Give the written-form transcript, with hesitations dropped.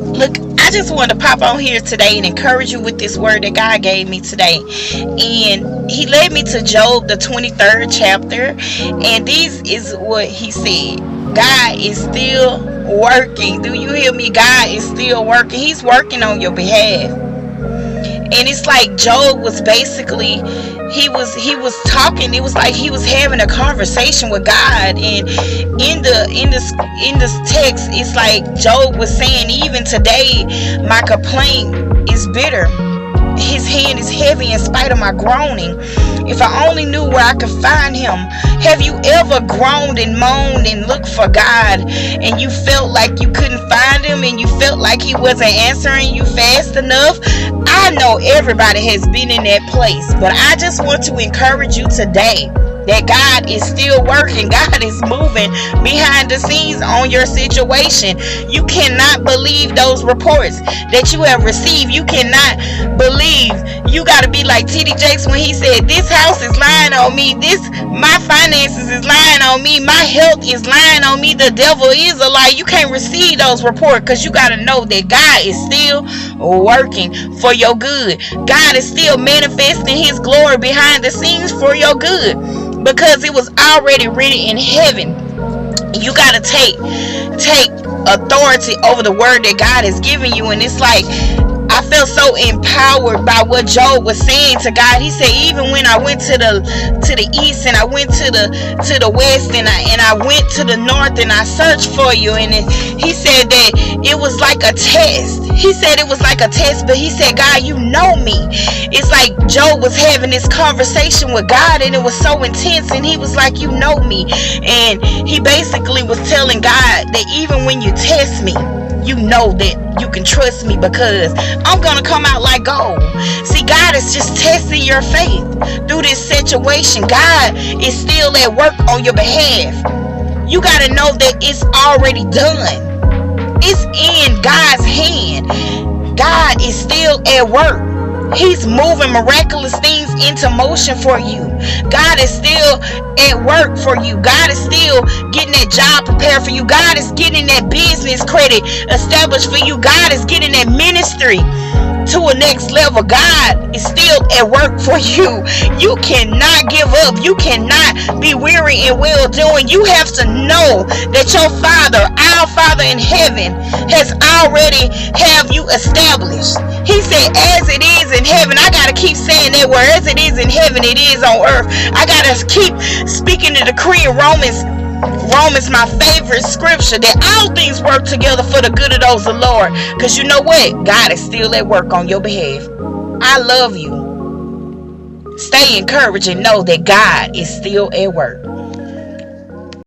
Look, I just wanted to pop on here today and encourage you with this word that God gave me today. And he led me to Job, the 23rd chapter. And this is what he said. God is still working. Do you hear me? God is still working. He's working on your behalf. And it's like Job was basically, he was talking. It was like he was having a conversation with God. And in this text, it's like Job was saying, even today my complaint is bitter. His hand is heavy in spite of my groaning. If I only knew where I could find him. Have you ever groaned and moaned and looked for God, and you felt like you couldn't find him, and you felt like he wasn't answering you fast enough? I know everybody has been in that place, but I just want to encourage you today that God is still working. God is moving behind the scenes on your situation. You cannot believe those reports that you have received. You cannot believe. You got to be like T.D. Jakes when he said, this house is lying on me. My finances is lying on me. My health is lying on me. The devil is a lie. You can't receive those reports because you got to know that God is still working for your good. God is still manifesting his glory behind the scenes for your good. Because it was already written in heaven. You got to take authority over the word that God has given you. And it's like, I felt so empowered by what Job was saying to God. He said, even when I went to the east, and I went to the west, and I went to the north, and I searched for you. And he said that it was like a test. He said it was like a test, but he said, God, you know me. It's like Job was having this conversation with God, and it was so intense. And he was like, you know me. And he basically was telling God that even when you test me, you know that you can trust me because I'm gonna come out like gold. See, God is just testing your faith through this situation. God is still at work on your behalf. You gotta know that it's already done. It's in God's hand. God is still at work. He's moving miraculous things into motion for you. God is still at work for you. God is still getting that job prepared for you. God is getting that business credit established for you. God is getting that ministry to a next level. God is still at work for you. You cannot give up. You cannot be weary in well doing. You have to know that your Father, our Father in heaven, has already have you established. He said, as it is in heaven. I gotta keep saying that word. As it is in heaven, it is on earth. I gotta keep speaking the decree in Romans, my favorite scripture, that all things work together for the good of those of the Lord. Because you know what? God is still at work on your behalf. I love you. Stay encouraged and know that God is still at work.